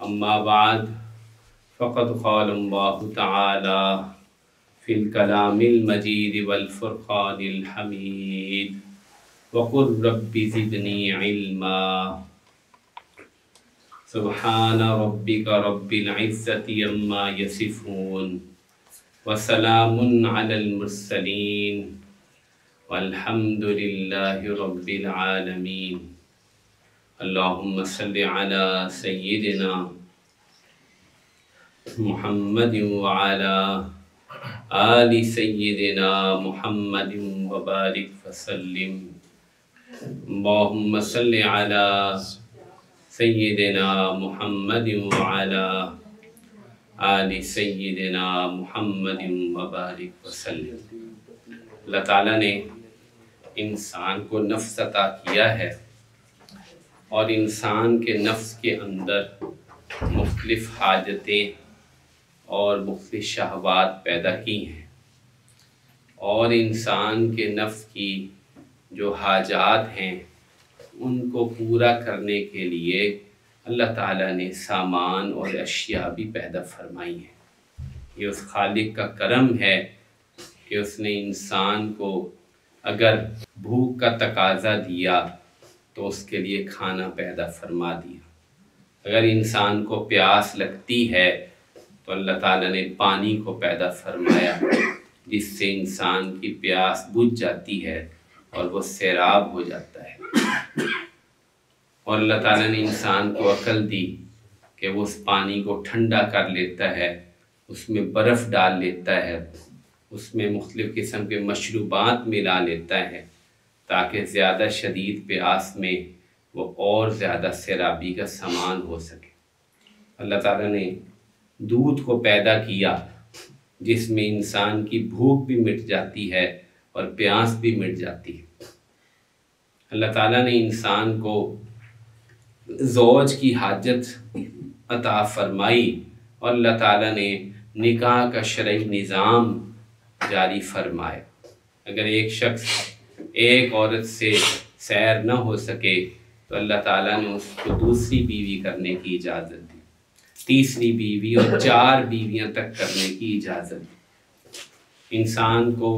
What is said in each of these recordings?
अम्मा बाद फ़क़द क़ालल्लाहु तआला फ़िल कलामिल मजीद वल फ़ुरक़ानिल हमीद वक़ुल रब्बि ज़िदनी इल्मा। सुब्हान रब्बिका रब्बिल इज़्ज़ति अम्मा यसिफ़ून व सलामुन अलल मुरसलीन वल्हम्दुलिल्लाहि रब्बिल आलमीन। अल्लाहुम्मा सल्लि अला सय्यिदिना मुहम्मदिन व अला आलि सय्यिदिना मुहम्मदिन व बारिक व सल्लिम। अल्लाहुम्मा सल्लि अला सय्यिदिना मुहम्मदिन व अला आलि सय्यिदिना मुहम्मदिन व बारिक व सल्लिम। अल्लाह ताला ने इंसान को नफ्स अता किया है और इंसान के नफ्स के अंदर मुख्तलिफ हाजतें और मुख्तलिफ शहवात पैदा की हैं और इंसान के नफ्स की जो हाजात हैं उनको पूरा करने के लिए अल्लाह ताला ने सामान और अशिया भी पैदा फरमाई हैं। ये उस खालिक का करम है कि उसने इंसान को अगर भूख का तकाज़ा दिया तो उसके लिए खाना पैदा फरमा दिया। अगर इंसान को प्यास लगती है तो अल्लाह ताला ने पानी को पैदा फरमाया जिससे इंसान की प्यास बुझ जाती है और वो सैराब हो जाता है। और अल्लाह ताला ने इंसान को अक्ल दी कि वो उस पानी को ठंडा कर लेता है, उसमें बर्फ़ डाल लेता है, उसमें मुख्तलिफ़ किस्म के मशरूबात मिला लेता है ताकि ज़्यादा शदीद प्यास में वो और ज़्यादा सैराबी का सामान हो सके। अल्लाह ताला ने दूध को पैदा किया जिसमें इंसान की भूख भी मिट जाती है और प्यास भी मिट जाती है। अल्लाह ताला ने इंसान को ज़ौज की हाजत अता फरमाई और अल्लाह ताला ने निकाह का शरई निज़ाम जारी फरमाया। अगर एक शख्स एक औरत से सैर न हो सके तो अल्लाह ताला ने उसको दूसरी बीवी करने की इजाज़त दी, तीसरी बीवी और 4 बीवियां तक करने की इजाज़त दी। इंसान को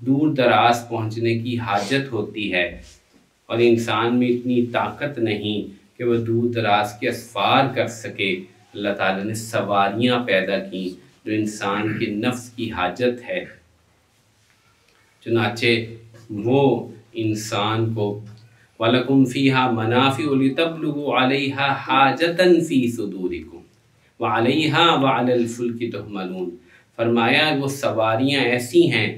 दूर दराज पहुंचने की हाजत होती है और इंसान में इतनी ताकत नहीं कि वह दूर दराज के असफार कर सके। अल्लाह ताला ने सवारियां पैदा की जो इंसान के नफ्स की हाजत है। चुनाचे वो इंसान को वलकुम फ़ीहा मनाफ़िउ लितब्लुगु अलैहा हाजतन फ़ी सुदूरिकुम व अलैहा व अलल फुल्कि तुहमलून। फरमाया वो सवारियां ऐसी हैं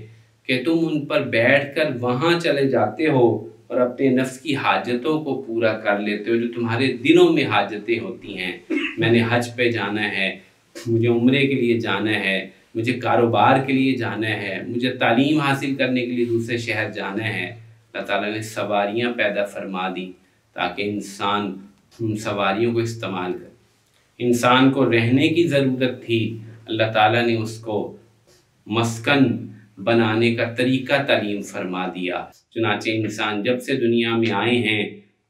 कि तुम उन पर बैठकर वहाँ चले जाते हो और अपने नफ्स की हाजतों को पूरा कर लेते हो जो तुम्हारे दिलों में हाजतें होती हैं। मैंने हज पे जाना है, मुझे उम्रे के लिए जाना है, मुझे कारोबार के लिए जाना है, मुझे तालीम हासिल करने के लिए दूसरे शहर जाना है। अल्लाह ताला ने सवारियां पैदा फरमा दी ताकि इंसान उन सवारियों को इस्तेमाल करे। इंसान को रहने की ज़रूरत थी, अल्लाह ताला ने उसको मस्कन बनाने का तरीका तालीम फरमा दिया। चुनाचे इंसान जब से दुनिया में आए हैं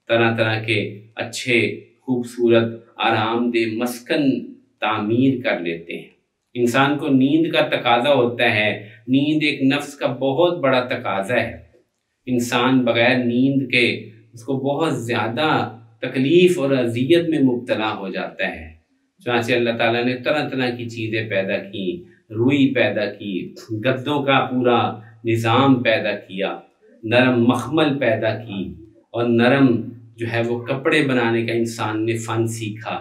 तरह तरह के अच्छे खूबसूरत आरामदेह मस्कन तामीर कर लेते हैं। इंसान को नींद का तकाजा होता है, नींद एक नफ्स का बहुत बड़ा तकाजा है। इंसान बगैर नींद के उसको बहुत ज़्यादा तकलीफ़ और अज़ियत में मुब्तला हो जाता है। चुनांचे अल्लाह ताला ने तरह तरह की चीज़ें पैदा की, रुई पैदा की, गद्दों का पूरा निज़ाम पैदा किया, नरम मखमल पैदा की और नरम जो है वो कपड़े बनाने का इंसान ने फ़न सीखा।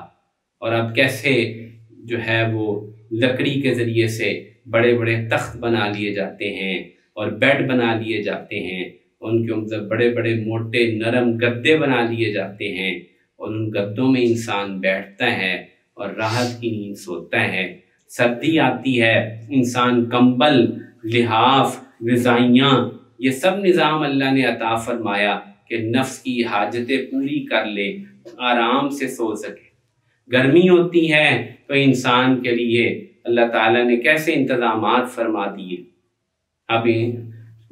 और अब कैसे जो है वो लकड़ी के ज़रिए से बड़े बड़े तख्त बना लिए जाते हैं और बेड बना लिए जाते हैं, उनके ऊपर बड़े बड़े मोटे नरम गद्दे बना लिए जाते हैं और उन गद्दों में इंसान बैठता है और राहत की नींद सोता है। सर्दी आती है, इंसान कंबल, लिहाफ, रज़ाइयाँ ये सब निज़ाम अल्लाह ने अता फरमाया कि नफ्स की हाजतें पूरी कर ले, आराम से सो सके। गर्मी होती है तो इंसान के लिए अल्लाह ताला ने कैसे इंतज़ामात फरमा दिए। अभी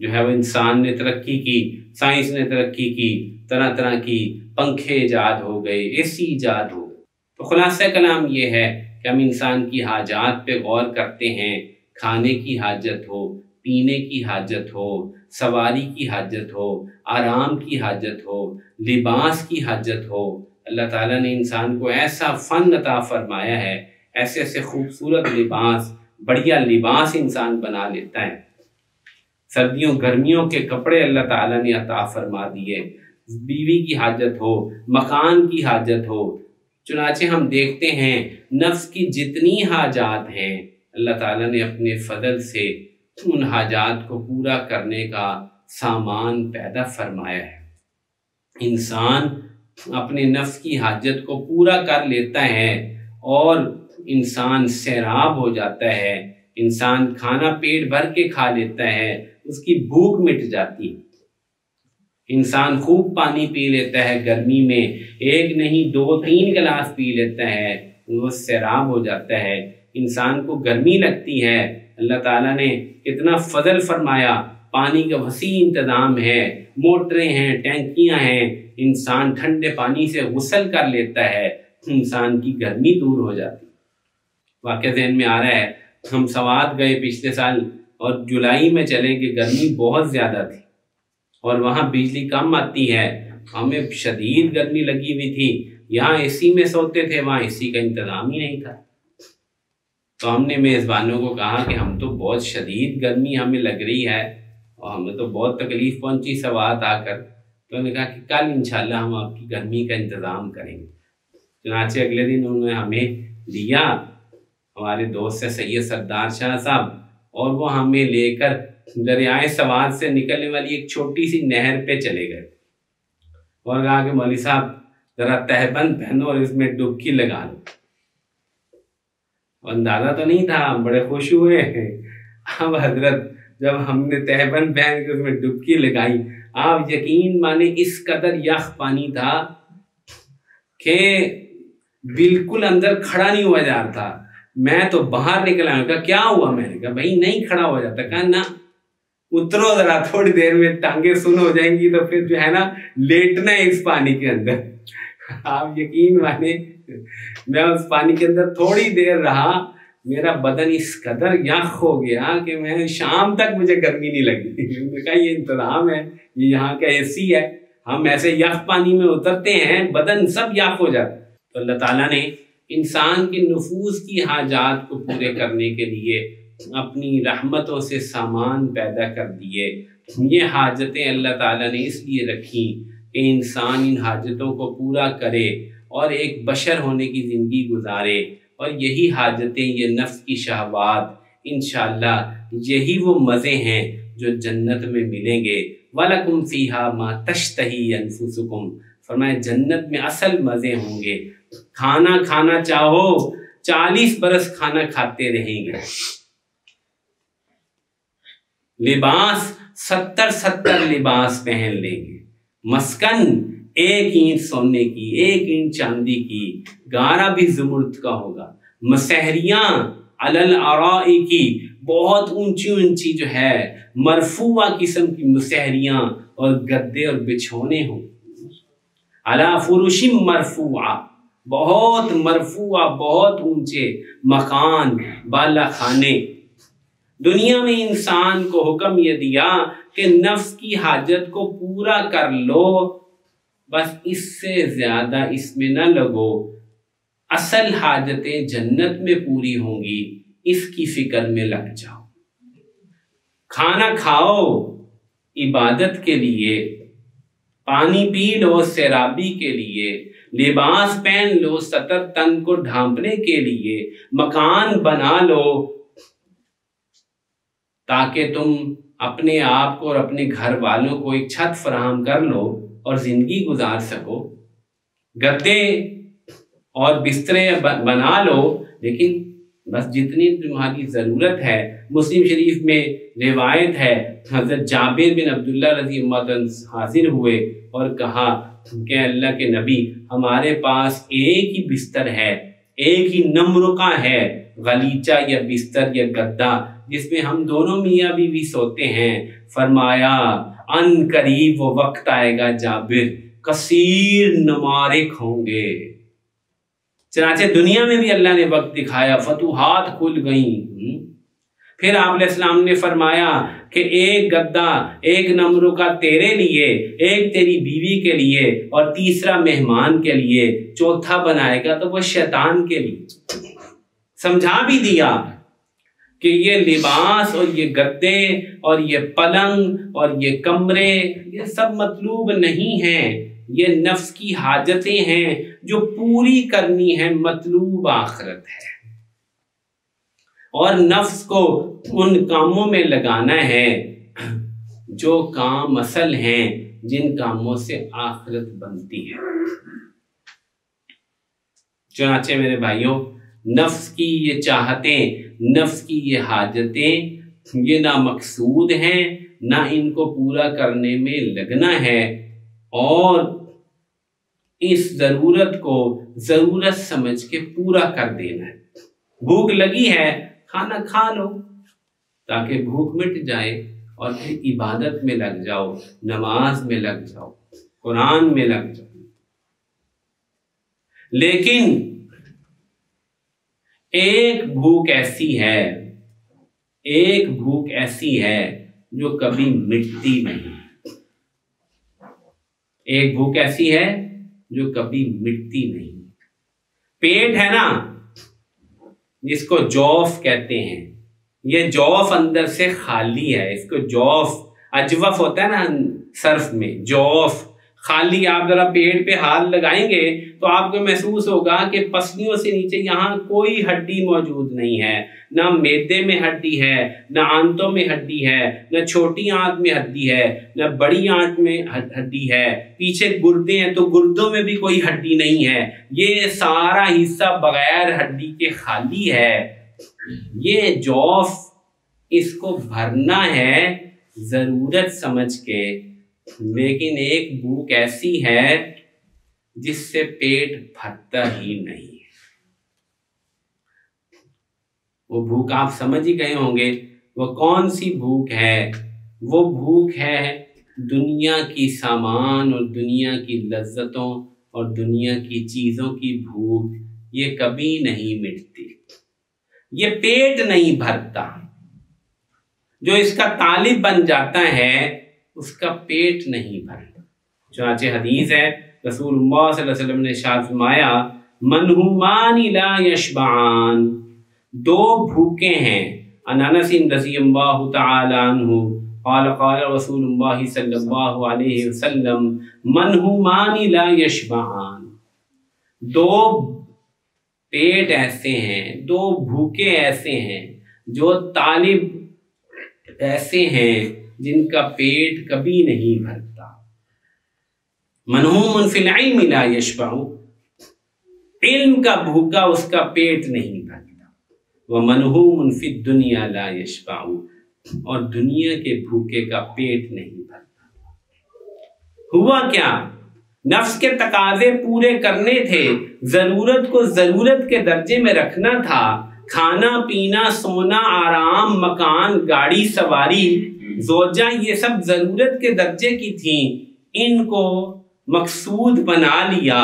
जो है वो इंसान ने तरक्की की, साइंस ने तरक्की की, तरह तरह की पंखे ईजाद हो गए, एसी ईजाद हो गए। तो तो खुलासा कलाम ये है कि हम इंसान की हाजात पे गौर करते हैं, खाने की हाजत हो, पीने की हाजत हो, सवारी की हाजत हो, आराम की हाजत हो, लिबास की हाजत हो। अल्लाह ताला ने इंसान को ऐसा फ़न अता फरमाया है, ऐसे ऐसे खूबसूरत लिबास, बढ़िया लिबास इंसान बना लेता है। सर्दियों गर्मियों के कपड़े अल्लाह ताला ने अता फरमा दिए। बीवी की हाजत हो, मकान की हाजत हो, चुनाचे हम देखते हैं नफ्स की जितनी हाजात हैं अल्लाह ताला ने अपने फजल से उन हाजात को पूरा करने का सामान पैदा फरमाया है। इंसान अपने नफ्स की हाजत को पूरा कर लेता है और इंसान सैराब हो जाता है। इंसान खाना पेट भर के खा लेता है, उसकी भूख मिट जाती है। इंसान खूब पानी पी लेता है, गर्मी में एक नहीं 2-3 गिलास पी लेता है, वो सैराब हो जाता है। इंसान को गर्मी लगती है, अल्लाह ताला ने कितना फजल फरमाया, पानी का वसी इंतज़ाम है, मोटरें हैं, टैंकियां हैं, इंसान ठंडे पानी से गुस्ल कर लेता है, इंसान की गर्मी दूर हो जाती। वाक़या ज़हन में आ रहा है, हम सवात गए पिछले साल और जुलाई में चले कि गर्मी बहुत ज़्यादा थी और वहाँ बिजली कम आती है, हमें शदीद गर्मी लगी हुई थी। यहाँ एसी में सोते थे, वहाँ एसी का इंतज़ाम ही नहीं था। तो हमने मेज़बानों को कहा कि हम तो बहुत शदीद गर्मी हमें लग रही है और हमें तो बहुत तकलीफ़ पहुंची सवात आकर। तो उन्होंने कहा कि कल इंशाल्लाह हम आपकी गर्मी का इंतज़ाम करेंगे। चुनाचे अगले दिन उन्होंने हमें दिया, हमारे दोस्त है सैयद सरदार शाह साहब, और वो हमें लेकर दरियाए सवात से निकलने वाली एक छोटी सी नहर पे चले गए और कहा कि मौलवी साहब जरा तहबंद पहनो और इसमें डुबकी लगा लो। अंदाजा तो नहीं था, बड़े खुश हुए। अब हजरत जब हमने तहबंद पहन के उसमें डुबकी लगाई, आप यकीन माने इस कदर यख पानी था कि बिल्कुल अंदर खड़ा नहीं हुआ जा रहा था। मैं तो बाहर निकल आया, कहा क्या हुआ? मैंने कहा भाई नहीं खड़ा हो जाता। कहा ना उतरो जरा, थोड़ी देर में टांगे सुन हो जाएंगी तो फिर जो है ना लेटना है इस पानी के अंदर। आप यकीन माने मैं उस पानी के अंदर थोड़ी देर रहा, मेरा बदन इस कदर यख हो गया कि मैं शाम तक मुझे गर्मी नहीं लगी। कहा ये इंतजाम है, ये यहाँ का एसी है, हम ऐसे यख पानी में उतरते हैं बदन सब यख हो जाता। तो अल्लाह ताला ने इंसान के नुफूस की हाजात को पूरे करने के लिए अपनी रहमतों से सामान पैदा कर दिए। ये हाजतें अल्लाह ताला ने इसलिए रखी कि इंसान इन हाजतों को पूरा करे और एक बशर होने की ज़िंदगी गुजारे। और यही हाजतें, ये नफ्स की शहवात, इंशाअल्लाह यही वो मज़े हैं जो जन्नत में मिलेंगे। वलकुम फ़ीहा मा तश्तही अनफुसुकुम, फरमाए जन्नत में असल मज़े होंगे। खाना खाना चाहो 40 बरस खाना खाते रहेंगे, लिबास 70 लिबास पहन लेंगे, मस्कन 1 ईंट सोने की, 1 ईंट चांदी की, गारा भी ज़ुमुर्द का होगा, मसहरियां अलल अराई की, बहुत ऊंची ऊंची जो है मरफूआ किस्म की मसहरियां और गद्दे और बिछौने हों, अला फुरुशिम मरफूआ, बहुत मरफूआ, बहुत ऊंचे मकान, बाला खाने। दुनिया में इंसान को हुक्म यह दिया कि नफ्स की हाजत को पूरा कर लो, बस इससे ज्यादा इसमें न लगो। असल हाजतें जन्नत में पूरी होंगी, इसकी फिक्र में लग जाओ। खाना खाओ इबादत के लिए, पानी पी लो सैराबी के लिए, लिबास पहन लो सतर तन को ढांपने के लिए, मकान बना लो ताकि तुम अपने आप को और अपने घर वालों को एक छत फराहम कर लो और जिंदगी गुजार सको। गद्दे और बिस्तरे बना लो, लेकिन बस जितनी तुम्हारी ज़रूरत है। मुस्लिम शरीफ में रिवायत है, हज़रत जाबिर बिन अब्दुल्ला रज़ी अल्लाह अन्हु हाजिर हुए और कहा कि अल्लाह के नबी, हमारे पास एक ही बिस्तर है, एक ही नमरुका है, गलीचा या बिस्तर या गद्दा, जिसमें हम दोनों मियाँ बीवी सोते हैं। फरमाया अन करीब वो वक्त आएगा जाबिर, कसीर नमारिक होंगे, चनाचे दुनिया में भी अल्लाह ने वक्त दिखाया, फतूहात खुल गई। फिर आप अलैहिस्सलाम ने फरमाया कि एक गद्दा, एक नमरुका तेरे लिए, एक तेरी बीवी के लिए और तीसरा मेहमान के लिए, चौथा बनाएगा तो वो शैतान के लिए। समझा भी दिया कि ये लिबास और ये गद्दे और ये पलंग और ये कमरे ये सब मतलूब नहीं हैं, ये नफ्स की हाजतें हैं जो पूरी करनी है, मतलूब आखिरत है। और नफ्स को उन कामों में लगाना है जो काम असल हैं, जिन कामों से आखिरत बनती है। चुनाचे मेरे भाइयों, नफ्स की ये चाहतें, नफ्स की ये हाजतें ये ना मकसूद हैं, ना इनको पूरा करने में लगना है, और इस ज़रूरत को ज़रूरत समझ के पूरा कर देना है। भूख लगी है, खाना खा लो ताकि भूख मिट जाए और फिर इबादत में लग जाओ, नमाज में लग जाओ, कुरान में लग जाओ। लेकिन एक भूख ऐसी है, एक भूख ऐसी है जो कभी मिटती नहीं। एक भूख ऐसी है जो कभी मिटती नहीं। पेट है ना, जिसको जौफ कहते हैं, ये जौफ अंदर से खाली है, इसको जौफ, अजवफ होता है ना सर्फ में, जौफ खाली। आप जरा पेट पे हाथ लगाएंगे तो आपको महसूस होगा कि पसलियों से नीचे यहाँ कोई हड्डी मौजूद नहीं है, ना मैदे में हड्डी है, ना आंतों में हड्डी है, ना छोटी आंत में हड्डी है, ना बड़ी आंत में हड्डी है, पीछे गुर्दे हैं तो गुर्दों में भी कोई हड्डी नहीं है। ये सारा हिस्सा बगैर हड्डी के खाली है। ये जौफ, इसको भरना है जरूरत समझ के। लेकिन एक भूख ऐसी है जिससे पेट भरता ही नहीं। वो भूख आप समझ ही गए होंगे, वो कौन सी भूख है? वो भूख है दुनिया की सामान और दुनिया की लज्जतों और दुनिया की चीजों की भूख। ये कभी नहीं मिटती, ये पेट नहीं भरता। जो इसका तालिब बन जाता है उसका पेट नहीं भरता। चुनांचे हदीस है, रसूलुल्लाह सल्लल्लाहु अलैहि वसल्लम ने इरशाद फरमाया, मनहुमानी ला यशबान, दो भूखे हैं। अनस रज़ियल्लाहु तआला अन्हु क़ाल क़ाल रसूलुल्लाह सल्लल्लाहु अलैहि वसल्लम, मनहुमानी ला यशबान, दो पेट ऐसे हैं, दो भूखे ऐसे हैं, जो तालिब ऐसे हैं जिनका पेट कभी नहीं भरता। मनहूमुन फिल इल्मि ला यशबअ, इल्म का भूखा उसका पेट नहीं भरता। व मनहूमुन फिद दुनिया ला यशबअ, और दुनिया के भूखे का पेट नहीं भरता। हुआ क्या? नफ्स के तकाजे पूरे करने थे, जरूरत को जरूरत के दर्जे में रखना था। खाना पीना, सोना, आराम, मकान, गाड़ी, सवारी, जोजा, ये सब जरूरत के दर्जे की थी। इनको मकसूद बना लिया,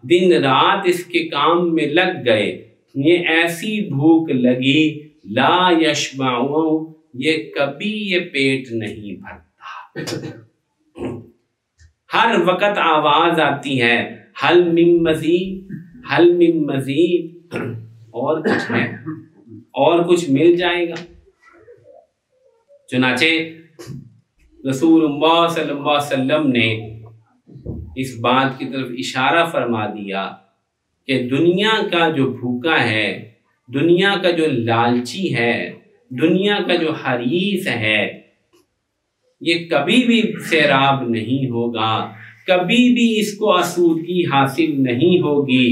दिन रात इसके काम में लग गए। ये ऐसी भूख लगी, ला यशबाउ, ये कभी ये पेट नहीं भरता। हर वक्त आवाज आती है, हल मिन मजीद, हल मिन मजीद, और कुछ है, और कुछ मिल जाएगा। चुनाचे रसूलुल्लाह सल्लल्लाहु अलैहि वसल्लम ने इस बात की तरफ इशारा फरमा दिया कि दुनिया का जो भूखा है, दुनिया का जो लालची है, दुनिया का जो हरीस है, ये कभी भी सैराब नहीं होगा, कभी भी इसको आसूदगी हासिल नहीं होगी,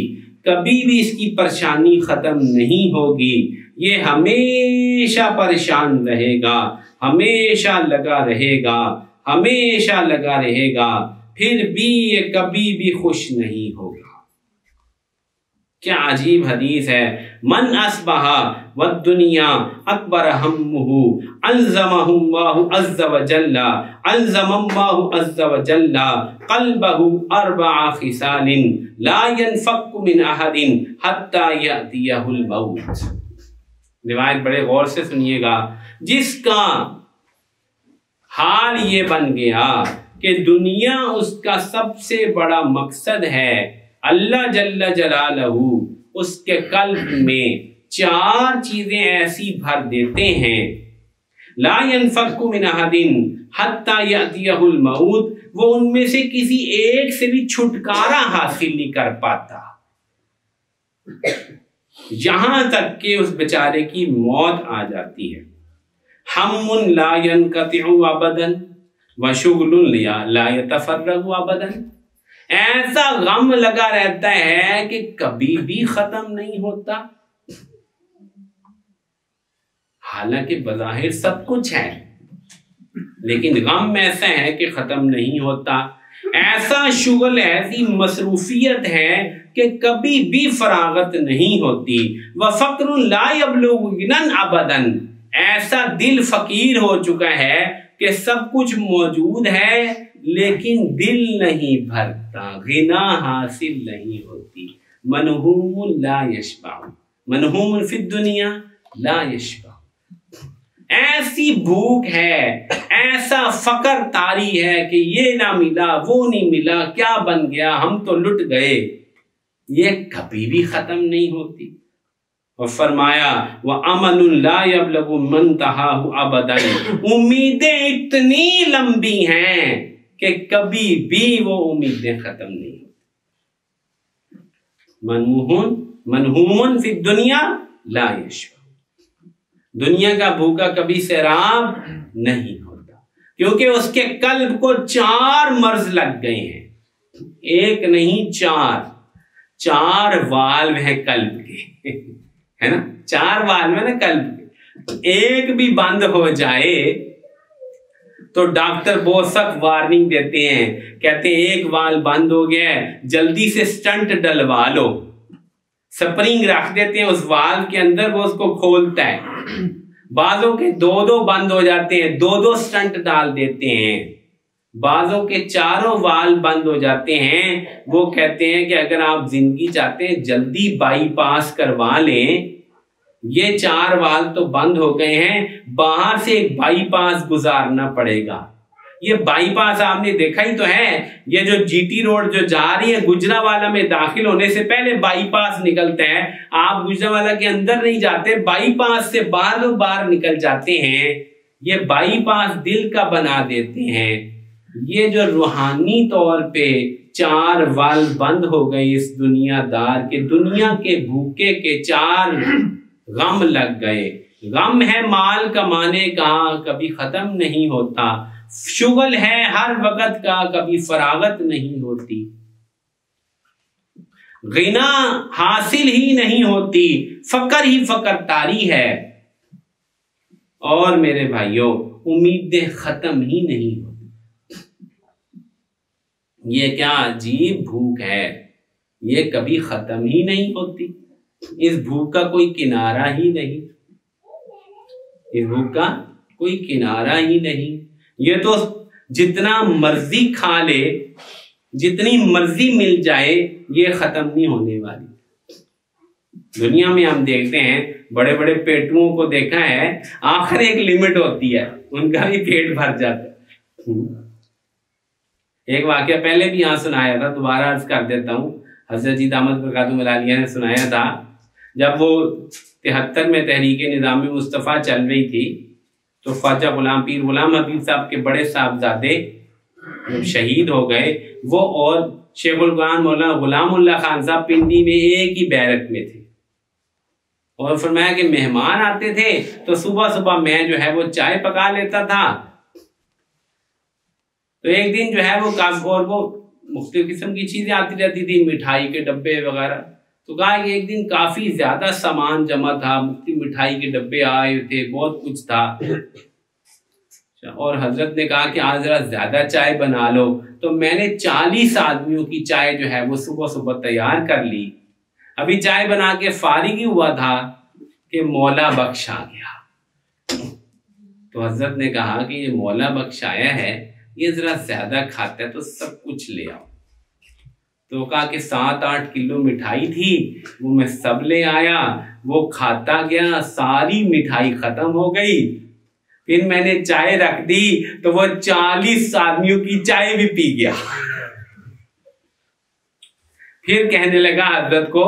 कभी भी इसकी परेशानी खत्म नहीं होगी। ये हमेशा परेशान रहेगा, हमेशा लगा रहेगा, हमेशा लगा रहेगा, फिर भी ये कभी भी खुश नहीं होगा। क्या अजीब हदीस है। मन अस्बहा वद्दुनिया अकबर हम्मुहु अल्ज़महुल्लाहु अज़्ज़ व जल्ला अल्ज़मल्लाहु अज़्ज़ व जल्ला क़ल्बहु अर्बअ ख़िसालिन ला यनफ़क्कु मिन अहदिन हत्ता यअतियहुल मौत। रिवायत बड़े गौर से सुनिएगा। जिसका हाल ये बन गया कि दुनिया उसका सबसे बड़ा मकसद है, अल्लाह जल्ल जलालहू उसके कल्ब में 4 चीजें ऐसी भर देते हैं, ला यनफ़क्कु मिन अहदिन हत्ता यअतियहुल मौत, वो उनमें से किसी एक से भी छुटकारा हासिल नहीं कर पाता, यहां तक कि उस बेचारे की मौत आ जाती है। हम्मुन ला यनक़तिउ अबदन व शुग़लुन ला यतफ़र्रगु अबदन, ऐसा गम लगा रहता है कि कभी भी खत्म नहीं होता। हालांकि बज़ाहिर सब कुछ है, लेकिन गम ऐसा है कि खत्म नहीं होता। ऐसा शुगल, ऐसी मसरूफियत है कि कभी भी फरागत नहीं होती। व फ़क़्रुन ला यबलुगु गिनन अबदन, ऐसा दिल फकीर हो चुका है कि सब कुछ मौजूद है लेकिन दिल नहीं भरता, गिना हासिल नहीं होती। मनहूमुन ला यशबअ, मनहूमुन फिद दुनिया ला यशबअ, ऐसी भूख है, ऐसा फकर तारी है कि ये ना मिला, वो नहीं मिला, क्या बन गया, हम तो लुट गए, ये कभी भी खत्म नहीं होती। और फरमाया व अमनुन ला यबलगु मुंतहाहु अबदन, उम्मीदें इतनी लंबी हैं कि कभी भी वो उम्मीदें खत्म नहीं होती। मनहूमुन फिद दुनिया ला यशबअ, दुनिया का भूखा कभी सैराब नहीं होता, क्योंकि उसके कल्ब को 4 मर्ज लग गए हैं। एक नहीं 4 वाल्व है कल्ब के, है ना, 4 वाल्व है ना कल्ब के। एक भी बंद हो जाए तो डॉक्टर बहुत सख्त वार्निंग देते हैं, कहते हैं एक वाल्व बंद हो गया है, जल्दी से स्टंट डलवा लो, स्प्रिंग रख देते हैं उस वाल्व के अंदर, वो उसको खोलता है। बाजों के 2 बंद हो जाते हैं, 2 स्टंट डाल देते हैं। बाजों के 4 वाल्व बंद हो जाते हैं। वो कहते हैं कि अगर आप जिंदगी चाहते हैं जल्दी बाईपास करवा लें, ये 4 वाल्व तो बंद हो गए हैं, बाहर से एक बाईपास गुजारना पड़ेगा। ये बाईपास आपने देखा ही तो है, ये जो जीटी रोड जो जा रही है गुजरावाला में दाखिल होने से पहले बाईपास निकलता है। आप गुजरावाला के अंदर नहीं जाते, बाईपास से बार निकल जाते हैं। ये बाईपास दिल का बना देते हैं। ये जो रूहानी तौर पे 4 वाल्व बंद हो गए इस दुनियादार के, दुनिया के भूखे के 4 गम लग गए। गम है माल कमाने का, कभी खत्म नहीं होता। शुगल है हर वक्त का, कभी फरागत नहीं होती। गिना हासिल ही नहीं होती, फकर ही फकर तारी है। और मेरे भाइयों, उम्मीदें खत्म ही नहीं होती। ये क्या अजीब भूख है, ये कभी खत्म ही नहीं होती। इस भूख का कोई किनारा ही नहीं, इस भूख का कोई किनारा ही नहीं। ये तो जितना मर्जी खा ले, जितनी मर्जी मिल जाए, ये खत्म नहीं होने वाली। दुनिया में हम देखते हैं बड़े बड़े पेटुओं को देखा है, आखिर एक लिमिट होती है, उनका भी पेट भर जाता है। एक वाकया पहले भी यहाँ सुनाया था, दोबारा अर्ज कर देता हूँ। हज़रत जी दामद बरकातुहू मिलालिया ने सुनाया था, जब वो 73 में तहरीक निज़ाम मुस्तफ़ा चल रही थी, तो ख्वाजा गुलाम पीर गुलाम हबीब साहब के बड़े साहबजादे जब शहीद हो गए, वो और शेखुल कुरान मौलाना गुलामुल्लाह खान साहब पिंडी में एक ही बैरक में थे। और फरमाया कि मेहमान आते थे तो सुबह सुबह मैं जो है वो चाय पका लेता था। तो एक दिन जो है वो काफी, और वो मुख्तलिफ किस्म की चीजें आती रहती थी, मिठाई के डब्बे वगैरह। तो कहा कि एक दिन काफी ज्यादा सामान जमा था, मिठाई के डब्बे आए थे, बहुत कुछ था। और हजरत ने कहा कि आज जरा ज्यादा चाय बना लो। तो मैंने 40 आदमियों की चाय जो है वो सुबह सुबह तैयार कर ली। अभी चाय बना के फारिग ही हुआ था कि मौला बख्श आ गया। तो हजरत ने कहा कि ये मौला बख्श आया है, ये जरा ज्यादा खाता है तो सब कुछ ले आओ। तो कहा कि 7-8 किलो मिठाई थी, वो मैं सब ले आया। वो खाता गया, सारी मिठाई खत्म हो गई। फिर मैंने चाय रख दी तो वो 40 आदमियों की चाय भी पी गया। फिर कहने लगा हजरत को,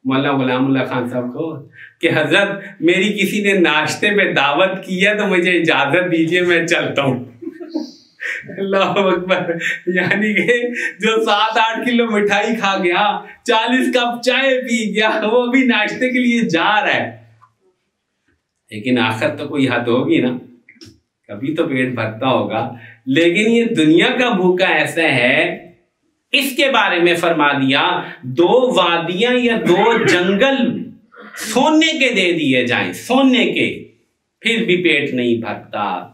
मौला गुलामुल्लाह खान साहब को, कि हजरत मेरी किसी ने नाश्ते में दावत की है तो मुझे इजाजत दीजिए, मैं चलता हूँ। अल्लाह अकबर। यानी कि जो 7-8 किलो मिठाई खा गया, 40 कप चाय पी गया, वो भी नाश्ते के लिए जा रहा है। लेकिन आखिर तो कोई हद होगी ना, कभी तो पेट भरता होगा। लेकिन ये दुनिया का भूखा ऐसा है, इसके बारे में फरमा दिया 2 वादियां या 2 जंगल सोने के दे दिए जाएं, सोने के, फिर भी पेट नहीं भरता,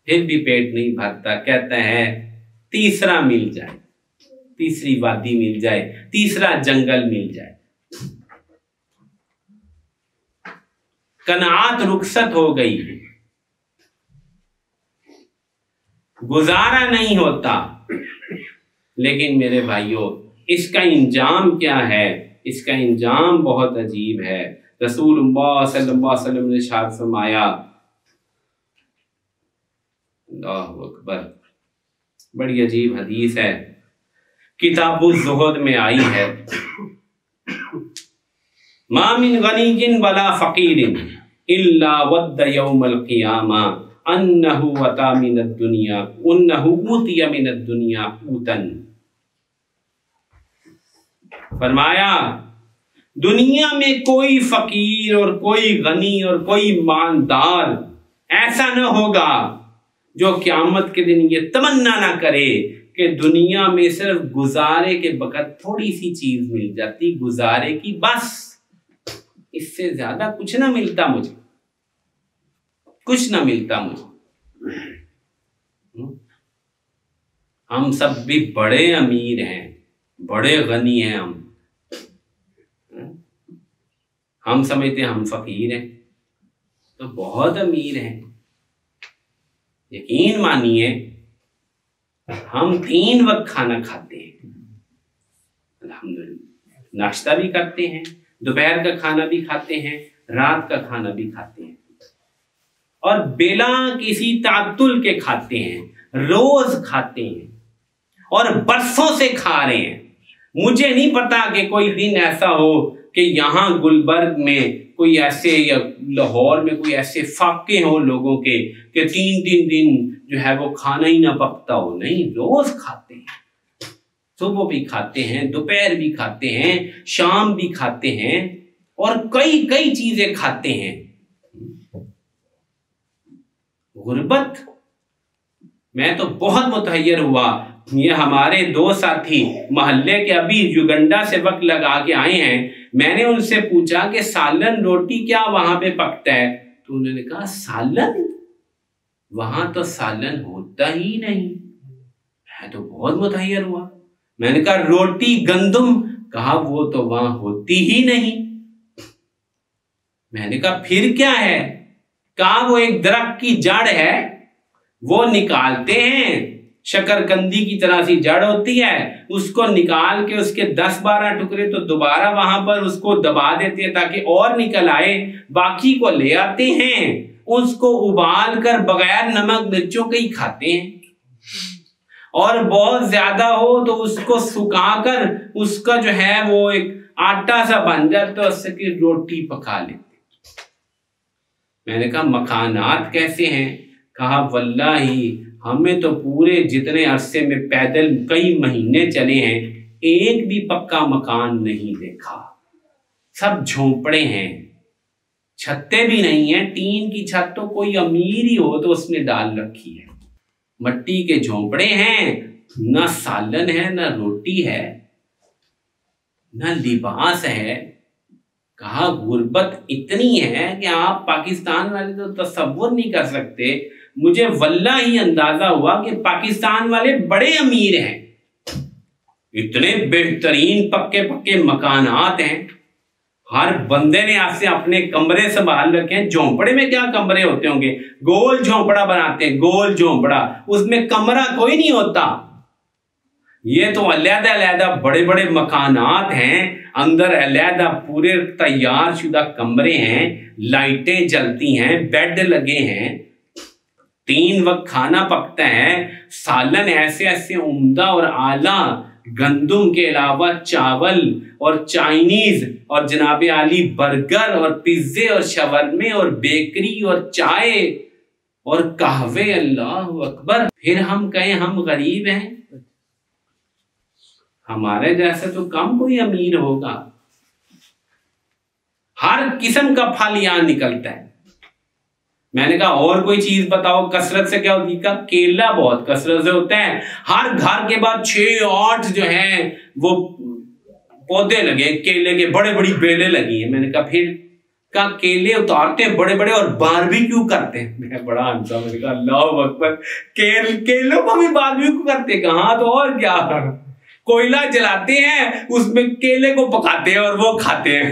फिर भी पेट नहीं भरता। कहता है तीसरा मिल जाए, तीसरी वादी मिल जाए, तीसरा जंगल मिल जाए। कनात रुखसत हो गई, गुजारा नहीं होता। लेकिन मेरे भाइयों, इसका इंजाम क्या है? इसका इंजाम बहुत अजीब है। रसूलुल्लाह सल्लल्लाहु अलैहि वसल्लम ने इरशाद फरमाया, अल्लाहु अकबर, बड़ी अजीब हदीस है, किताबुल ज़ुहद में आई है, मा मिन गनीयिन वला फ़क़ीरिन इल्ला वद्द यौमल क़ियामा अन्नहु वता मिनद दुनिया उन्नहु उतिया मिनद दुनिया ऊतन। फरमाया दुनिया में कोई फकीर और कोई गनी और कोई मालदार ऐसा न होगा जो क़यामत के दिन ये तमन्ना ना करे कि दुनिया में सिर्फ गुजारे के बगैर थोड़ी सी चीज मिल जाती, गुजारे की, बस इससे ज्यादा कुछ ना मिलता मुझे, कुछ ना मिलता मुझे। हम सब भी बड़े अमीर हैं, बड़े गनी हैं, हम समझते हैं हम फकीर हैं, तो बहुत अमीर हैं। यकीन मानिए हम 3 वक्त खाना खाते हैं, अल्हम्दुलिल्लाह, नाश्ता भी करते हैं, दोपहर का खाना भी खाते हैं, रात का खाना भी खाते हैं, और बिना किसी तातुल के खाते हैं, रोज खाते हैं और बरसों से खा रहे हैं। मुझे नहीं पता कि कोई दिन ऐसा हो कि यहाँ गुलबर्ग में कोई ऐसे, या लाहौर में कोई ऐसे फाके हो लोगों के कि 3-3 दिन जो है वो खाना ही ना पकता हो। नहीं, रोज खाते हैं, सुबह भी खाते हैं, दोपहर भी खाते हैं, शाम भी खाते हैं, और कई कई चीजें खाते हैं। गुर्बत, मैं तो बहुत मुतहय्यर हुआ। ये हमारे 2 साथी मोहल्ले के अभी युगंडा से वक्त लगा के आए हैं। मैंने उनसे पूछा कि सालन रोटी क्या वहां पे पकता है? तो उन्होंने कहा सालन, वहां तो सालन होता ही नहीं। मैं तो बहुत मुतहय्यर हुआ। मैंने कहा रोटी गंदुम, कहा वो तो वहां होती ही नहीं। मैंने कहा फिर क्या है? कहा वो एक दरख्त की जड़ है, वो निकालते हैं, शकरकंदी की तरह सी जड़ होती है, उसको निकाल के उसके 10-12 टुकड़े तो दोबारा वहां पर उसको दबा देते हैं ताकि और निकल आए, बाकी को ले आते हैं, उसको उबाल कर बगैर नमक मिर्चों के ही खाते हैं, और बहुत ज्यादा हो तो उसको सुखाकर उसका जो है वो एक आटा सा बन जाता है, उससे रोटी पका लेते। मैंने कहा मकानात कैसे हैं? कहा वल्लाही हमें तो पूरे जितने अरसे में पैदल कई महीने चले हैं, एक भी पक्का मकान नहीं देखा, सब झोंपड़े हैं, छत्ते भी नहीं है। टीन की छत तो कोई अमीर ही हो तो उसने डाल रखी है, मट्टी के झोंपड़े हैं, ना सालन है, ना रोटी है, ना लिबास है। कहा गुर्बत इतनी है कि आप पाकिस्तान वाले तो तसव्वुर नहीं कर सकते। मुझे वल्लाही अंदाजा हुआ कि पाकिस्तान वाले बड़े अमीर हैं, इतने बेहतरीन पक्के पक्के मकानात हैं, हर बंदे ने आपसे अपने कमरे संभाल रखे हैं। झोंपड़े में क्या कमरे होते होंगे, गोल झोंपड़ा बनाते हैं, गोल झोंपड़ा, उसमें कमरा कोई नहीं होता। ये तो अलहदा अलहदा बड़े बड़े मकानात हैं, अंदर अलहदा पूरे तैयार शुदा कमरे हैं, लाइटें जलती हैं, बेड लगे हैं, 3 वक्त खाना पकता है, सालन ऐसे ऐसे उम्दा और आला, गंदुम के अलावा चावल और चाइनीज और जनाबे आली बर्गर और पिज्जे और शवरमे और बेकरी और चाय और कहवे। अल्लाह अकबर। फिर हम कहें हम गरीब हैं, हमारे जैसे तो कम कोई अमीर होगा। हर किस्म का फल यहां निकलता है। मैंने कहा और कोई चीज बताओ कसरत से क्या होती है? केला बहुत कसरत से होता है। हर घर के बाद 6-8 जो है वो पौधे लगे केले के, बड़े बड़ी बेलें लगी हैं। मैंने कहा फिर का केले उतारते हैं बड़े बड़े और बारबेक्यू करते हैं। मैं बड़ा हंसा, मैंने कहा अल्लाह अकबर, केलों को भी बारबेक्यू करते हैं? कहाँ, तो और क्या, कोयला जलाते हैं, उसमें केले को पकाते हैं और वो खाते हैं।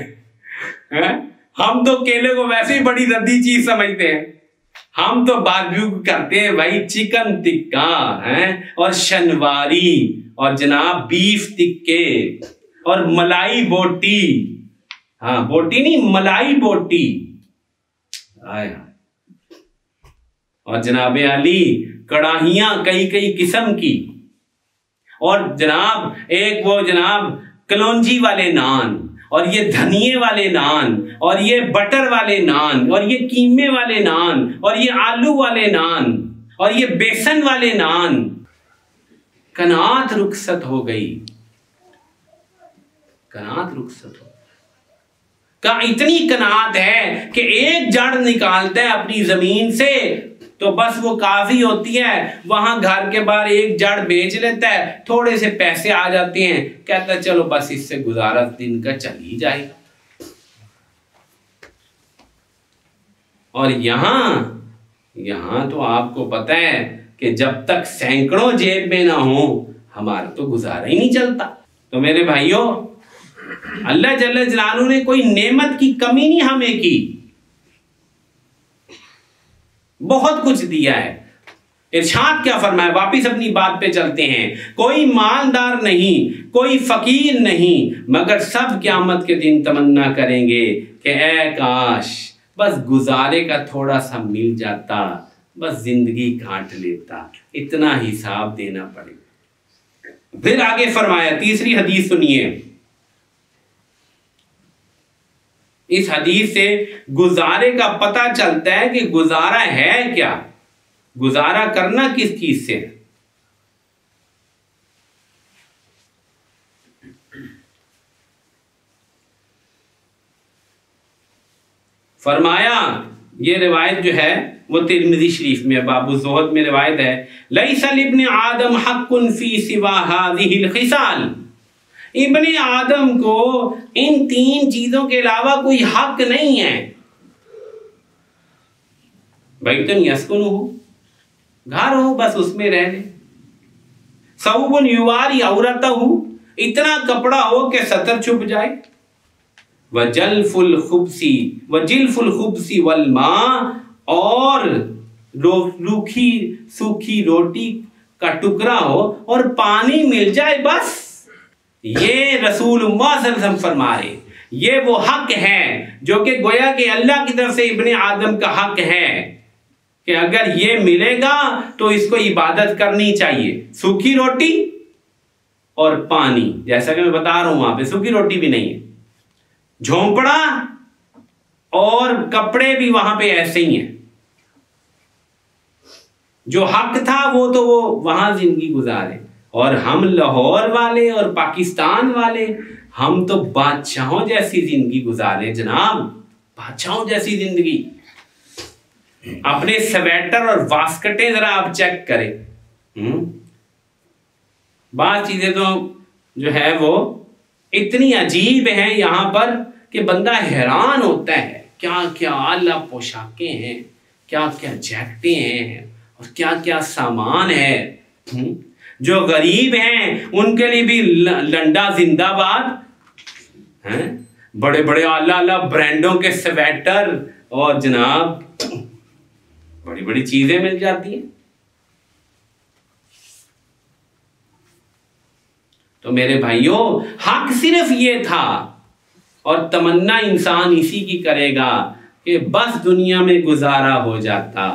हम तो केले को वैसे ही बड़ी रद्दी चीज समझते हैं, हम तो बारबेक्यू करते हैं भाई, चिकन टिक्का है और शनवारी और जनाब बीफ टिक्के और मलाई बोटी। हाँ, बोटी नहीं, मलाई बोटी। और जनाबे आली कड़ाहियां कई कई किस्म की, और जनाब एक वो जनाब कलौंजी वाले नान, और ये धनिये वाले नान, और ये बटर वाले नान, और ये कीमे वाले नान, और ये आलू वाले नान, और ये बेसन वाले नान। कनात रुखसत हो गई, कनात रुखसत हो का इतनी कनात है कि एक जड़ निकालता है अपनी जमीन से तो बस वो काफी होती है। वहां घर के बाहर एक जड़ बेच लेता है, थोड़े से पैसे आ जाते हैं, कहता है चलो बस इससे गुजारा दिन का चल ही जाएगा। और यहां तो आपको पता है कि जब तक सैकड़ों जेब में ना हो हमारा तो गुजारा ही नहीं चलता। तो मेरे भाइयों, अल्लाह जल्ल जलालू ने कोई नेमत की कमी नहीं हमें की, बहुत कुछ दिया है। इरशाद क्या फरमाया, वापिस अपनी बात पे चलते हैं। कोई मालदार नहीं, कोई फकीर नहीं, मगर सब क़यामत के दिन तमन्ना करेंगे कि ऐ काश बस गुजारे का थोड़ा सा मिल जाता, बस जिंदगी काट लेता, इतना हिसाब देना पड़ेगा। फिर आगे फरमाया, तीसरी हदीस सुनिए। इस हदीस से गुजारे का पता चलता है कि गुजारा है क्या, गुजारा करना किस चीज से। फरमाया, ये रिवायत जो है वो तिरमिज़ी शरीफ में, बाबू ज़ुहद में रिवायत है, लैसा लिब्ने आदम हक़्क़ुन फ़ी सिवा हाज़िहिल ख़िसाल। इब्ने आदम को इन 3 चीजों के अलावा कोई हक नहीं है। बैतुन यस्कुनुहु, घर हो बस उसमें रह ले, सौबुन युवारी औरतहु, इतना कपड़ा हो कि सतर छुप जाए, वजल्फुल खुब्सी वल माँ, और रूखी सूखी रोटी का टुकड़ा हो और पानी मिल जाए बस। ये रसूलुल्लाह सल्लल्लाहु अलैहि वसल्लम फरमा रहे, ये वो हक है जो कि गोया कि अल्लाह की तरफ से इब्ने आदम का हक है कि अगर ये मिलेगा तो इसको इबादत करनी चाहिए। सूखी रोटी और पानी, जैसा कि मैं बता रहा हूं, वहां पे सूखी रोटी भी नहीं है, झोंपड़ा और कपड़े भी वहां पे ऐसे ही हैं। जो हक था वो तो वो वहां जिंदगी गुजारे, और हम लाहौर वाले और पाकिस्तान वाले, हम तो बादशाहों जैसी जिंदगी गुजारे जनाब, बादशाहों जैसी जिंदगी। अपने स्वेटर और वास्कटें जरा आप चेक करें। बात चीजें तो जो है वो इतनी अजीब हैं यहां पर कि बंदा हैरान होता है। क्या क्या आला पोशाकें हैं, क्या क्या जैकेटें हैं और क्या क्या सामान है। जो गरीब हैं उनके लिए भी लंडा जिंदाबाद हैं। बड़े बड़े आला आला ब्रांडों के स्वेटर और जनाब बड़ी बड़ी चीजें मिल जाती हैं। तो मेरे भाइयों, हक सिर्फ ये था और तमन्ना इंसान इसी की करेगा कि बस दुनिया में गुजारा हो जाता,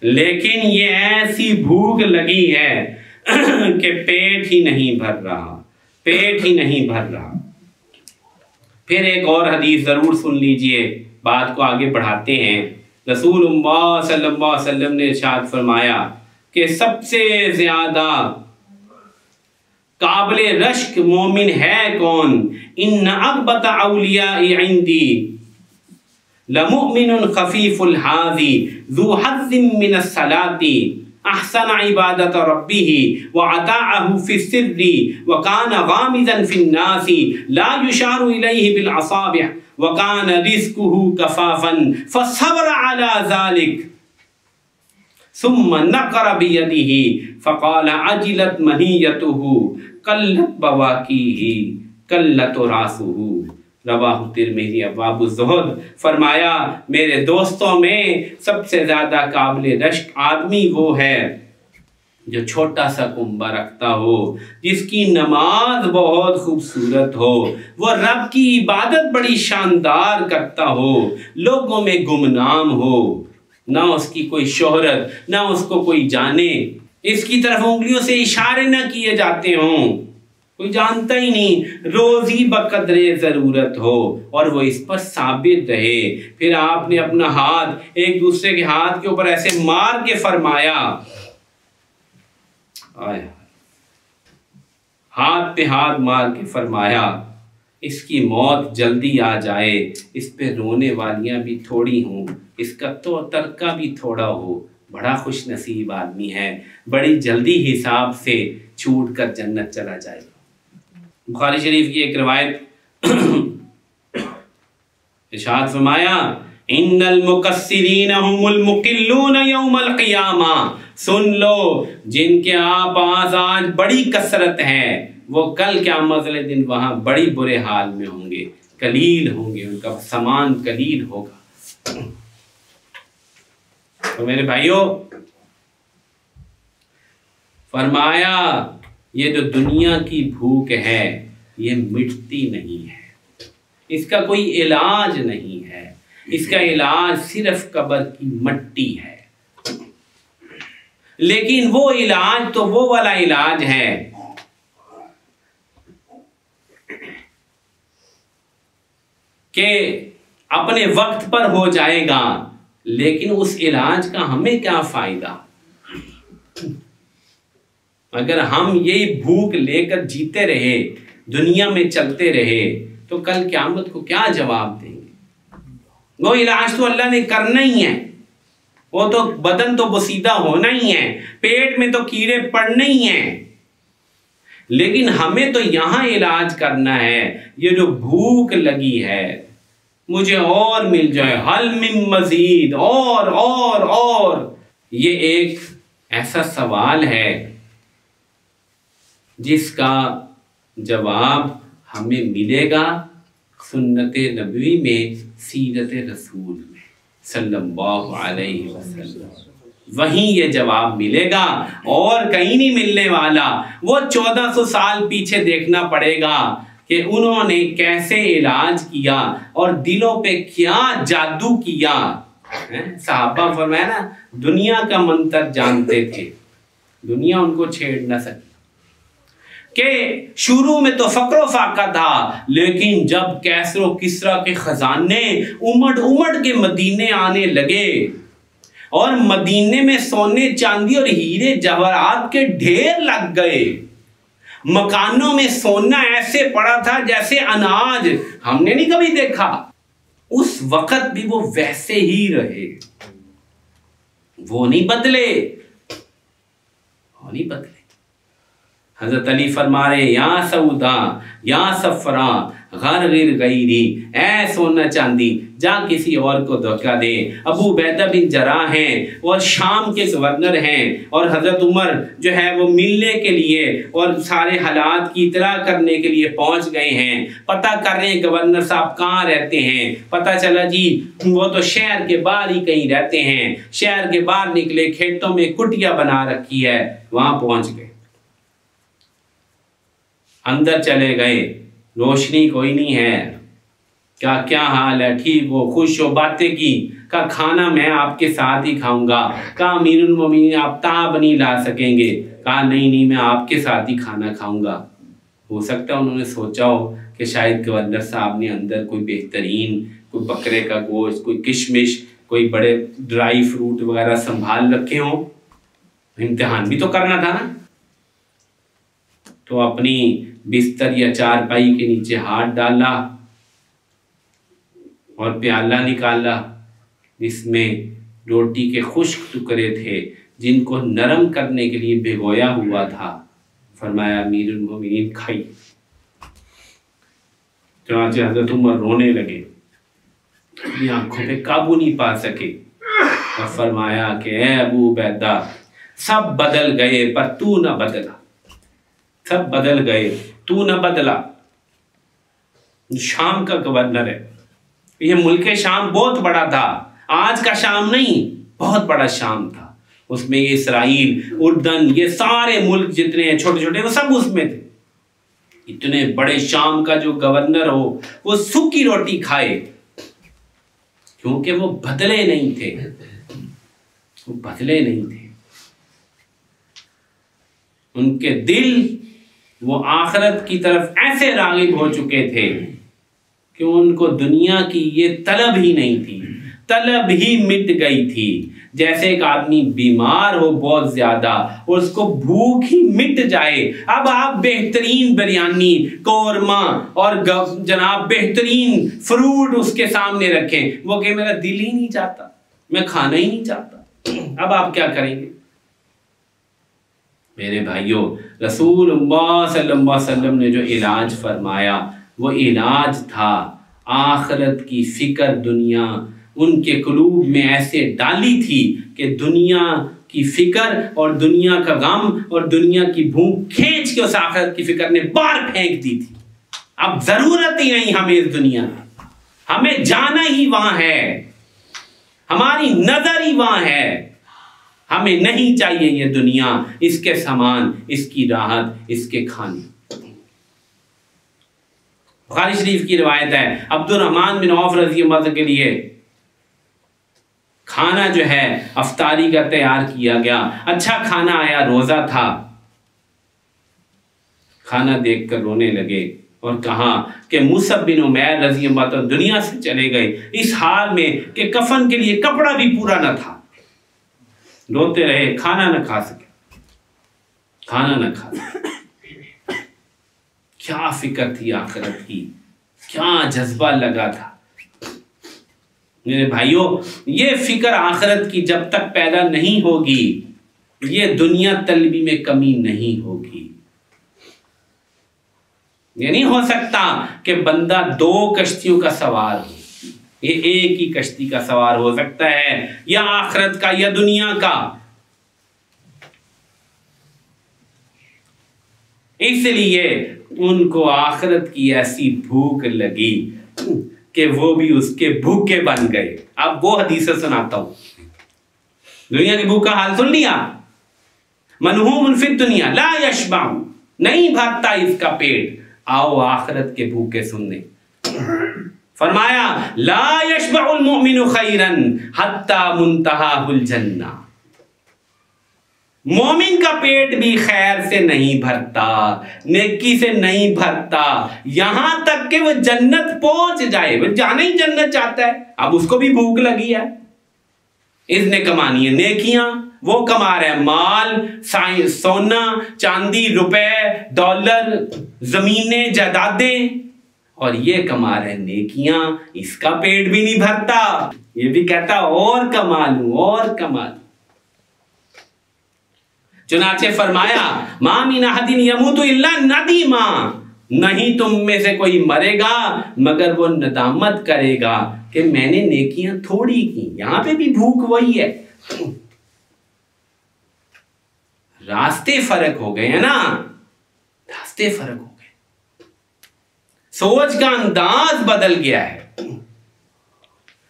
लेकिन ये ऐसी भूख लगी है कि पेट ही नहीं भर रहा, पेट ही नहीं भर रहा। फिर एक और हदीस जरूर सुन लीजिए, बात को आगे बढ़ाते हैं। रसूलुल्लाह सल्लल्लाहु अलैहि वसल्लम ने इरशाद फरमाया कि सबसे ज्यादा काबिले रश्क मोमिन है कौन? इन्ना अक़बत औलियाई इंदी लमुमिनुन खफीफुल हाज़ी ज़ू हज़्ज़िम मिनस सलाती अहसन इबादत रब्बिही व अताअहु फिस्सिर्री व कान गामिज़न फिन्नासी ला युशारु इलैहि बिल असाबिह व कान रिज़्कुहु कफ़ाफ़न फ़सब्र अला ज़ालिक सुम्मा नक़र बियदिही फ़क़ाल अजिलत मनीयतुहु कल्लत बवाकीही कल्लत रासुहु रवाहु तिर्मिज़ी अब्वाबुज़ ज़ुहद। फरमाया मेरे दोस्तों में सबसे ज़्यादा काबिल रश्क आदमी वो है जो छोटा सा कुंबा रखता हो, जिसकी नमाज बहुत खूबसूरत हो, वो रब की इबादत बड़ी शानदार करता हो, लोगों में गुमनाम हो, ना उसकी कोई शोहरत, ना उसको कोई जाने, इसकी तरफ उंगलियों से इशारे ना किए जाते हों, कोई जानता ही नहीं, रोजी बकदरे जरूरत हो और वो इस पर साबित रहे। फिर आपने अपना हाथ एक दूसरे के हाथ के ऊपर ऐसे मार के फरमाया, हाथ पे हाथ मार के फरमाया इसकी मौत जल्दी आ जाए, इस पे रोने वालियां भी थोड़ी हों, इसका तो तरका भी थोड़ा हो, बड़ा खुश नसीब आदमी है, बड़ी जल्दी हिसाब से छूट कर जन्नत चला जाएगा। बुखारी शरीफ की एक रिवायत इरशाद फरमाया इन्नल मुकस्सिरीन हुमुल मुकिल्लून यौमल क़ियामा। सुन लो, जिनके पास आज बड़ी कसरत है वो कल क़यामत वाले दिन वहां बड़ी बुरे हाल में होंगे, कलील होंगे, उनका सामान कलील होगा। तो मेरे भाइयों, फरमाया ये जो दुनिया की भूख है ये मिटती नहीं है, इसका कोई इलाज नहीं है, इसका इलाज सिर्फ कब्र की मट्टी है। लेकिन वो इलाज तो वो वाला इलाज है कि अपने वक्त पर हो जाएगा, लेकिन उस इलाज का हमें क्या फायदा अगर हम यही भूख लेकर जीते रहे, दुनिया में चलते रहे, तो कल क़यामत को क्या जवाब देंगे। वो इलाज तो अल्लाह ने करना ही है, वो तो बदन तो बसीदा होना ही है, पेट में तो कीड़े पड़ने ही हैं, लेकिन हमें तो यहाँ इलाज करना है। ये जो भूख लगी है मुझे और मिल जाए, हल मिन मजीद, और ये एक ऐसा सवाल है जिसका जवाब हमें मिलेगा सुन्नत नबवी में, सीरत रसूल में सल्लल्लाहु अलैहि वसल्लम, वहीं ये जवाब मिलेगा और कहीं नहीं मिलने वाला। वो 1400 साल पीछे देखना पड़ेगा कि उन्होंने कैसे इलाज किया और दिलों पे क्या जादू किया। सहाबा फरमाया ना, दुनिया का मंत्र जानते थे, दुनिया उनको छेड़ न सकी, कि शुरू में तो फक्र फाका था, लेकिन जब कैसरो किसरा के खजाने उमड़ उमड़ के मदीने आने लगे और मदीने में सोने चांदी और हीरे जवाहरात के ढेर लग गए, मकानों में सोना ऐसे पड़ा था जैसे अनाज हमने नहीं कभी देखा, उस वक्त भी वो वैसे ही रहे, वो नहीं बदले, वो नहीं बदले। हजरत अली फरमा रहे, या सऊदा या सफरा गिर गईरी, ऐ सोना चांदी जा किसी और को धोखा दे। अबू उबैदा बिन जर्राह हैं और शाम के गवर्नर हैं, और हजरत उमर जो है वो मिलने के लिए और सारे हालात की इतला करने के लिए पहुंच गए हैं। पता कर रहे हैं गवर्नर साहब कहाँ रहते हैं। पता चला जी वो तो शहर के बाहर ही कहीं रहते हैं। शहर के बाहर निकले, खेतों में कुटिया बना रखी है, वहां पहुंच गए। अंदर चले गए, रोशनी कोई नहीं है। क्या हाल है, ठीक हो, खुश हो, बातें की। का खाना मैं आपके साथ ही खाऊंगा। कहा अमीरुल मोमिनीन आप ताब नहीं ला सकेंगे। कहा नहीं मैं आपके साथ ही खाना खाऊंगा। हो सकता है उन्होंने सोचा हो कि शायद गवर्नर साहब ने अंदर कोई बेहतरीन, कोई बकरे का गोश्त, कोई किशमिश, कोई बड़े ड्राई फ्रूट वगैरह संभाल रखे हों। इम्तिहान भी तो करना था ना। तो अपनी बिस्तर या चारपाई के नीचे हाथ डाला और प्याला निकाला, जिसमें रोटी के खुश्क टुकड़े थे जिनको नरम करने के लिए भिगोया हुआ था। फरमाया अमीरुल मोमिनीन खाइए। चनाचे हजरत उमर रोने लगे, अपनी आंखों पे काबू नहीं पा सके और फरमाया कि ए अबू उबैदा, सब बदल गए पर तू न बदला। सब बदल गए, तू न बदला। शाम का गवर्नर है, ये मुल्क शाम बहुत बड़ा था, आज का शाम नहीं, बहुत बड़ा शाम था। उसमें ये इसराइल, उर्दन, ये सारे मुल्क जितने हैं छोटे छोटे, वो सब उसमें थे। इतने बड़े शाम का जो गवर्नर हो वो सूखी रोटी खाए, क्योंकि वो बदले नहीं थे। वो बदले नहीं थे। उनके दिल वो आखिरत की तरफ ऐसे रागिब हो चुके थे कि उनको दुनिया की ये तलब ही नहीं थी, तलब ही मिट गई थी। जैसे एक आदमी बीमार हो बहुत ज्यादा और उसको भूख ही मिट जाए। अब आप बेहतरीन बिरयानी, कौरमा और जनाब बेहतरीन फ्रूट उसके सामने रखें, वो कहे मेरा दिल ही नहीं चाहता, मैं खाना ही नहीं चाहता। अब आप क्या करेंगे? मेरे भाइयों, रसूलुल्लाह सल्लल्लाहु अलैहि वसल्लम ने जो इलाज फरमाया वो इलाज था आखिरत की फिक्र। दुनिया उनके कुलूब में ऐसे डाली थी कि दुनिया की फिक्र और दुनिया का गम और दुनिया की भूख खींच के उस आखिरत की फिक्र ने बाहर फेंक दी थी। अब जरूरत ही नहीं हमें इस दुनिया में, हमें जाना ही वहां है, हमारी नजर ही वहां है। हमें नहीं चाहिए ये दुनिया, इसके सामान, इसकी राहत, इसके खाने। बुखारी शरीफ की रिवायत है, अब्दुर्रहमान बिन औफ रज़ी अल्लाह अन्हु के लिए खाना जो है अफ्तारी का तैयार किया गया। अच्छा खाना आया, रोजा था। खाना देखकर रोने लगे और कहा कि मुसअब बिन उमैर रज़ी अल्लाह अन्हु दुनिया से चले गए इस हाल में कि कफन के लिए कपड़ा भी पूरा न था। रोते रहे, खाना न खा सके, खाना न खा सके। क्या फिक्र थी आखिरत की, क्या जज्बा लगा था। मेरे भाइयों, ये फिक्र आखिरत की जब तक पैदा नहीं होगी, ये दुनिया तलबी में कमी नहीं होगी। ये नहीं हो सकता कि बंदा दो कश्तियों का सवार हो, ये एक ही कश्ती का सवार हो सकता है, या आखिरत का या दुनिया का। इसलिए उनको आखिरत की ऐसी भूख लगी कि वो भी उसके भूखे बन गए। अब वो हदीस सुनाता हूं, दुनिया की भूख का हाल सुन लिया। मनहूमुन फिद दुनिया ला यशबाउ, नहीं भरता इसका पेट। आओ आखिरत के भूखे सुनने। फरमाया ला यशबाउल मुमिनु खैरन हत्ता मुंतहाहुल जन्ना, मोमिन का पेट भी खैर से नहीं भरता, नेकी से नहीं भरता, यहां तक कि वो जन्नत पहुंच जाए। वो जाना ही जन्नत चाहता है, अब उसको भी भूख लगी है, इसने कमानी है नेकियां, वो कमा रहा है माल, सोना चांदी, रुपए, डॉलर, जमीनें, जायदादें, और ये कमा रहे नेकियां, इसका पेट भी नहीं भरता। ये भी कहता और कमा लूं और कमा लूं। चुनाचे फरमाया मा मिन अहदिन यमूतु इल्ला नदीमा, नहीं तुम में से कोई मरेगा मगर वो नदामत करेगा कि मैंने नेकियां थोड़ी की। यहां पे भी भूख वही है, रास्ते फर्क हो गए हैं ना, रास्ते फर्क हो गए, सोच का अंदाज बदल गया है।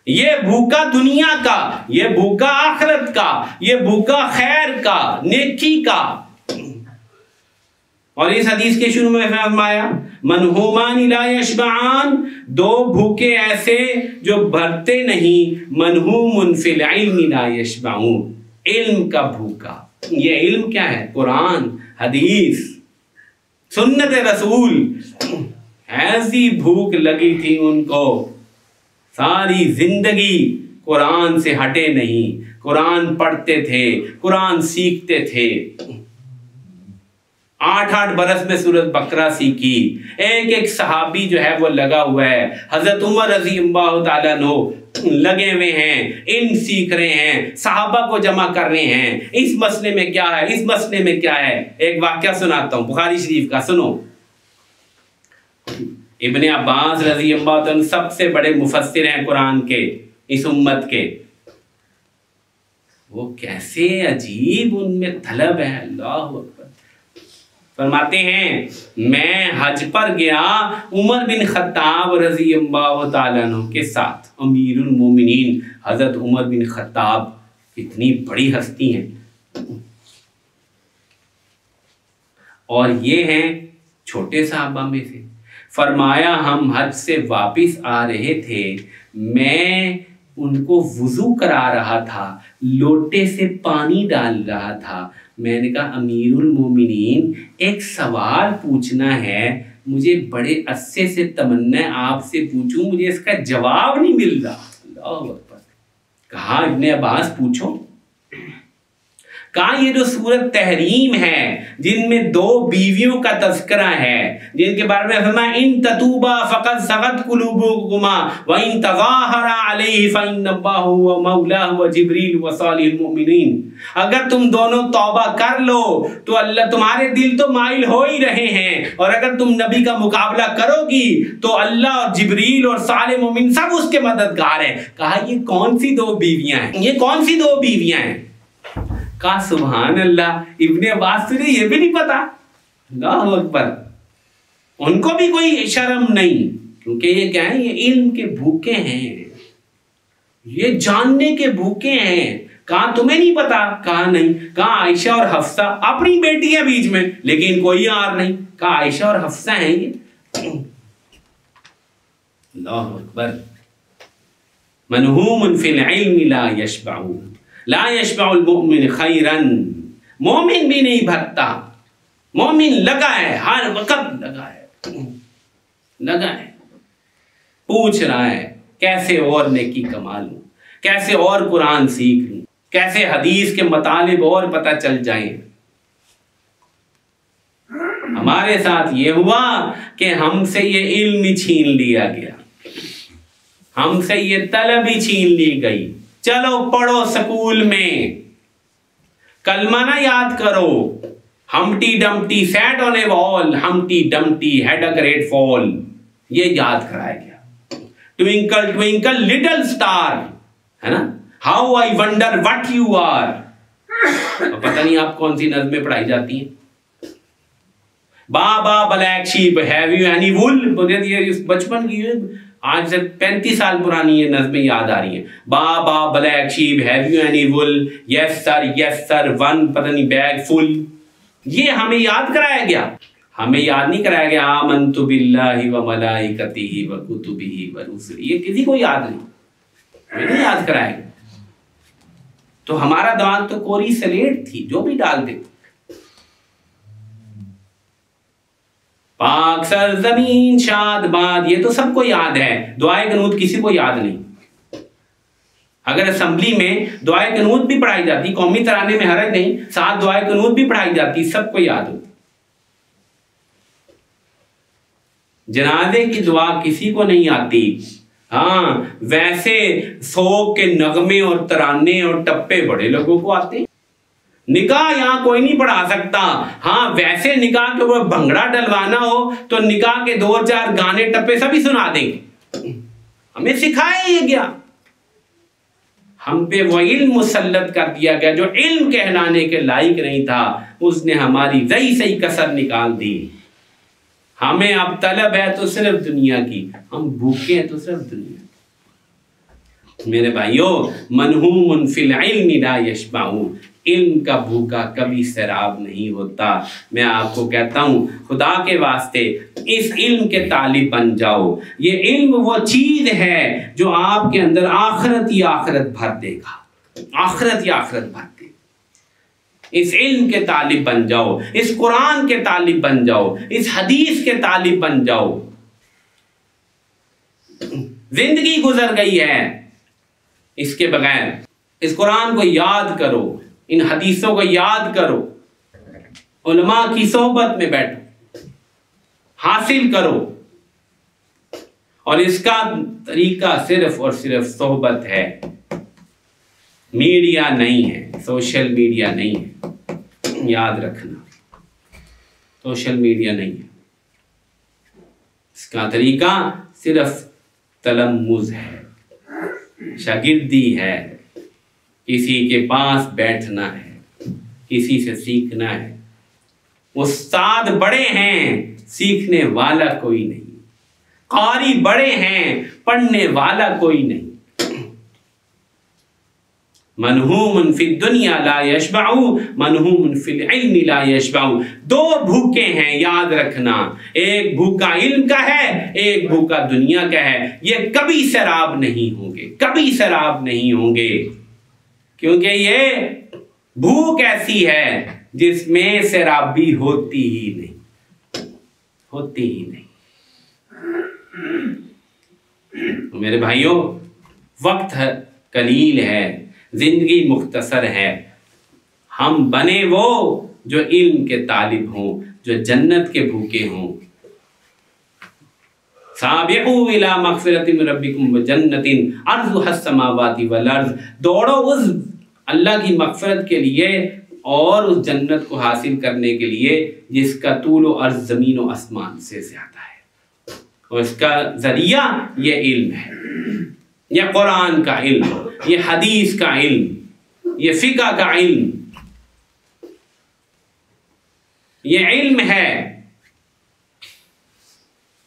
ये भूखा दुनिया का, ये भूखा आखिरत का, ये भूखा खैर का, नेकी का। और इस हदीस के शुरू में फरमाया मनहूमान ला यशबान, दो भूखे ऐसे जो भरते नहीं, मनहूमुन फिल इल्मी ला यशबाऊन, इल्म का भूखा। ये इल्म क्या है? कुरान, हदीस, सुन्नत रसूल। ऐसी भूख लगी थी उनको, सारी जिंदगी कुरान से हटे नहीं, कुरान पढ़ते थे, कुरान सीखते थे। 8-8 बरस में सूरत बकरा सीखी। एक एक सहाबी जो है वो लगा हुआ है। हजरत उमर रज़ी अल्लाह ताला अन्हु लगे हुए हैं, इल्म सीख रहे हैं, सहाबा को जमा कर रहे हैं। इस मसले में क्या है, इस मसले में क्या है। एक वाक्या सुनाता हूं बुखारी शरीफ का, सुनो। इब्ने अब्बास रज़ी अल्लाह ताला सबसे बड़े मुफस्सिर हैं कुरान के, इस उम्मत के। वो कैसे अजीब उनमें तलब है, अल्लाह अकबर। फरमाते हैं मैं हज पर गया उमर बिन खत्ताब रज़ी अल्लाह ताला अन्हु के साथ। अमीरुल मोमिनीन हजरत उमर बिन खत्ताब इतनी बड़ी हस्ती हैं, और ये हैं छोटे साहबा में से। फरमाया हम हज से वापस आ रहे थे, मैं उनको वुजू करा रहा था, लोटे से पानी डाल रहा था। मैंने कहा अमीरुल मोमिनीन एक सवाल पूछना है, मुझे बड़े अरसे से तमन्ना है आपसे पूछूं, मुझे इसका जवाब नहीं मिल रहा। अल्लाह अकबर। कहा इब्ने अब्बास पूछो। कहा ये जो सूरत तहरीम है जिनमें 2 बीवियों का तज़किरा है, जिनके बारे में फरमाया इन ततूबा फ़क़द सग़त क़ुलूबुकुमा व इन तज़ाहरा अलैहि फ़इन्नल्लाहु व मौलाहु व जिब्रील व सालिहुल मुमिनीन। अगर तुम दोनों तौबा कर लो तो अल्लाह, तुम्हारे दिल तो माइल हो ही रहे हैं, और अगर तुम नबी का मुकाबला करोगी तो अल्लाह और जिब्रील और साले मोमिन सब उसके मददगार हैं। कहा ये कौन सी 2 बीवियां हैं, ये कौन सी 2 बीवियां हैं? कहा सुभान अल्लाह, इब्ने अब्बास तुझे ये भी नहीं पता? अल्लाह अकबर। उनको भी कोई शर्म नहीं, क्योंकि ये क्या है, ये इल्म के भूखे हैं, ये जानने के भूखे हैं। कहा तुम्हें नहीं पता? कहा नहीं। कहा आयशा और हफ्सा, अपनी बेटी है बीच में लेकिन कोई यार नहीं। कहा आयशा और हफ्सा हैं ये। अल्लाह अकबर। मनहूमुन फिल इल्मी ला यशबाऊ, ला यशबाउल मुमिन खैरन। मोमिन भी नहीं भरता, मोमिन लगा है, हर वक्त लगा है, लगा है, पूछ रहा है कैसे और नेकी कमा लूं, कैसे और कुरान सीख लूं, कैसे हदीस के मतलब और पता चल जाए। हमारे साथ ये हुआ कि हमसे ये इल्म ही छीन लिया गया, हमसे ये तलब ही छीन ली गई। चलो पढ़ो स्कूल में, कलमा ना याद करो। Humpty Dumpty sat on a wall, Humpty Dumpty had a great fall, ये याद कराया गया। Twinkle twinkle little star, है ना, How I wonder what you are। पता नहीं आप कौन सी नज़में पढ़ाई जाती हैं। Baa baa black sheep have you any wool, बचपन की, आज से 35 साल पुरानी ये नज़में याद आ रही हैं। Baa baa black sheep have you any wool, yes sir one पता नहीं बैग फुल। ये हमें याद कराया गया, हमें याद नहीं कराया गया आमन्तु बिल्लाहि व मलाइकतिहि व कुतुबिहि व रुसुलिहि। ये किसी को याद नहीं, हमें नहीं याद कराया गया। तो हमारा दिमाग तो कोरी सलेट थी, जो भी डाल दे। पाक सरजमीन शाद बाद, ये तो सबको याद है। दुआए कनूत किसी को याद नहीं। अगर असेंबली में दुआए कनूत भी पढ़ाई जाती, कौमी तराने में हरज नहीं, साथ दुआए कनूत भी पढ़ाई जाती, सबको याद होती। जनाजे की दुआ किसी को नहीं आती। हाँ, वैसे सोग के नगमे और तराने और टप्पे बड़े लोगों को आते हैं। निकाह यहाँ कोई नहीं पढ़ा सकता। हाँ, वैसे निकाह के ऊपर भंगड़ा डलवाना हो तो निकाह के 2-4 गाने टप्पे सभी सुना देंगे। हमें सिखाया ये गया, हम पे वो इल्म मुसल्लत कर दिया गया जो इल्म कहलाने के लायक नहीं था, उसने हमारी सही कसर निकाल दी। हमें अब तलब है तो सिर्फ दुनिया की, हम भूखे हैं तो सिर्फ दुनिया। मेरे भाइयों, मनहूमुन फिल इल्मि ला यशबाउ, इल्म का भूखा कभी सैराब नहीं होता। मैं आपको कहता हूँ, खुदा के वास्ते इस इल्म के तालिब बन जाओ। ये इल्म वो चीज है जो आपके अंदर आखिरत ही आखिरत भर देगा, आखिरत ही आखिरत भर देगा। इस इल्म के तालिब बन जाओ, इस कुरान के तालिब बन जाओ, इस हदीस के तालिब बन जाओ। जिंदगी गुजर गई है इसके बगैर। इस कुरान को याद करो, इन हदीसों को याद करो, उलमा की सोहबत में बैठो, हासिल करो। और इसका तरीका सिर्फ और सिर्फ सोहबत है, मीडिया नहीं है, सोशल मीडिया नहीं है। याद रखना, सोशल मीडिया नहीं है। इसका तरीका सिर्फ तलम्मुज़ है, शागिर्दी है, किसी के पास बैठना है, किसी से सीखना है। उस्ताद बड़े हैं, सीखने वाला कोई नहीं। कारी बड़े हैं, पढ़ने वाला कोई नहीं। मनहूमुन फिद दुनिया ला यशबाउ, मनहूमुन फिल इल्मि ला यशबाउ। 2 भूखे हैं, याद रखना। एक भूखा इल्म का है, एक भूखा दुनिया का है। ये कभी सैराब नहीं होंगे, कभी सैराब नहीं होंगे, क्योंकि ये भूख ऐसी है जिसमें सैराबी होती ही नहीं, होती ही नहीं। मेरे भाइयों, वक्त कलील है, जिंदगी मुख्तसर है। हम बने वो जो इल्म के तालिब हों, जो जन्नत के भूखे हों। साबिक़ू इला मग़फ़िरतिन मिन रब्बिकुम व जन्नतिन अर्ज़ुहस समावाति वल अर्ज़। दौड़ो उस अल्लाह की मग़फ़िरत के लिए और उस जन्नत को हासिल करने के लिए जिसका तूल व अर्ज़ ज़मीन व आसमान से ज़्यादा है। और इसका ज़रिया ये इल्म है, ये कुरान का इल्म, ये हदीस का इल्म, ये फ़िक़्ह का इल्म। ये इल्म है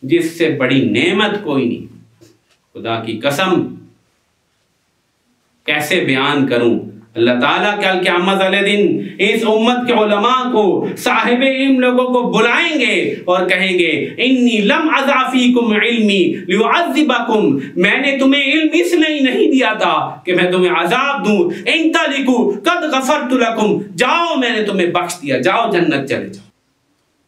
जिससे बड़ी नेमत कोई नहीं। खुदा की कसम, कैसे बयान करूं। अल्लाह ताला कल क़यामत वाले दिन इस उम्मत के उलमा को, साहिब इल्म लोगों को बुलाएंगे और कहेंगे, इन्नी लम अज़ाफ़ीकुम इल्मी लियुअज़्ज़िबकुम। मैंने तुम्हें इल्म इसलिए नहीं दिया था कि मैं तुम्हें अजाब दूं। इंतलिकू क़द ग़फ़रतु लकुम, जाओ मैंने तुम्हें बख्श दिया, जाओ जन्नत चले जाओ।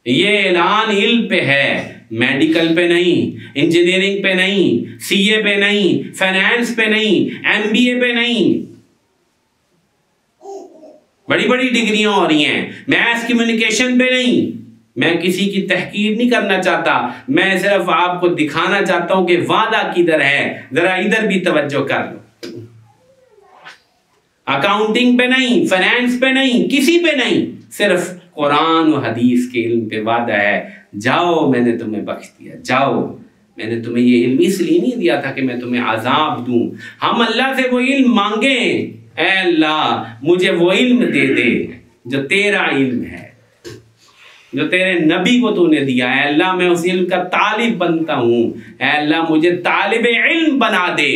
ये ऐलान इल्म पे है, मेडिकल पे नहीं, इंजीनियरिंग पे नहीं, सीए पे नहीं, फाइनेंस पे नहीं, एमबीए पे नहीं। बड़ी बड़ी डिग्रियां हो रही हैं, मैथ्स कम्युनिकेशन पे नहीं। मैं किसी की तहकीर नहीं करना चाहता, मैं सिर्फ आपको दिखाना चाहता हूं कि वादा किधर है, जरा इधर भी तवज्जो कर लो। अकाउंटिंग पे नहीं, फाइनेंस पे नहीं, किसी पे नहीं, सिर्फ कुरान और हदीस के इल्म पे वादा है। जाओ मैंने तुम्हें बख्श दिया, जाओ मैंने तुम्हें ये इल्म इसलिए नहीं दिया था कि मैं तुम्हें अजाब दूं। हम अल्लाह से वो इल्म मांगे, ऐ अल्लाह मुझे वो इल्म दे दे जो तेरा इल्म है, जो तेरे नबी को तूने दिया है। अल्लाह मैं उस इल्म का तालिब बनता हूं। ऐ अल्लाह मुझे तालिब इल्म बना दे।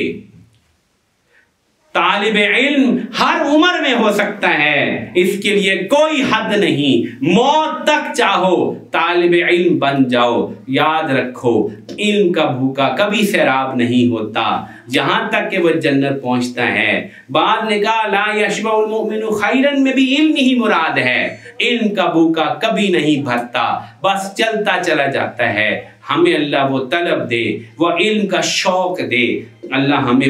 तालिब इल्म हर उम्र में हो सकता है, इसके लिए कोई हद नहीं। मौत तक चाहो तालिब इल्म बन जाओ। याद रखो, इल्म का भूखा कभी सैराब नहीं होता, जहां तक कि वह जन्नत पहुंचता है। बाद ने कहा ला यशबउल मुमिनु खैरन में भी इल्म ही मुराद है। इल्म का भूखा कभी नहीं भरता, बस चलता चला जाता है। हमें अल्लाह वो तलब दे, वो इल्म का शौक दे। अल्लाह हमें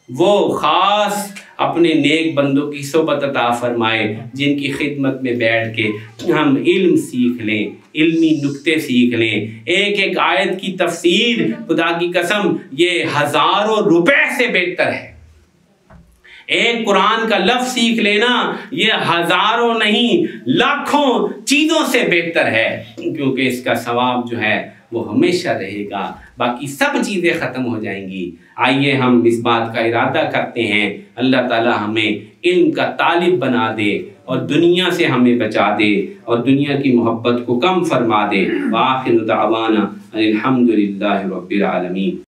वो खास अपने नेक बंदों की सोबत अता फरमाए जिनकी खिदमत में बैठ के हम इल्म सीख लें, इल्मी नुक्ते सीख लें। एक एक आयत की तफसीर, खुदा की कसम, ये हज़ारों रुपए से बेहतर है। एक कुरान का लफ्ज सीख लेना ये हजारों नहीं लाखों चीज़ों से बेहतर है, क्योंकि इसका सवाब जो है वो हमेशा रहेगा, बाकी सब चीज़ें ख़त्म हो जाएंगी। आइए हम इस बात का इरादा करते हैं, अल्लाह ताला हमें इल्म का तालिब बना दे और दुनिया से हमें बचा दे और दुनिया की मोहब्बत को कम फरमा दे। व आखिर दावाना अनिल हम्दुलिल्लाहि रब्बिल आलमीन।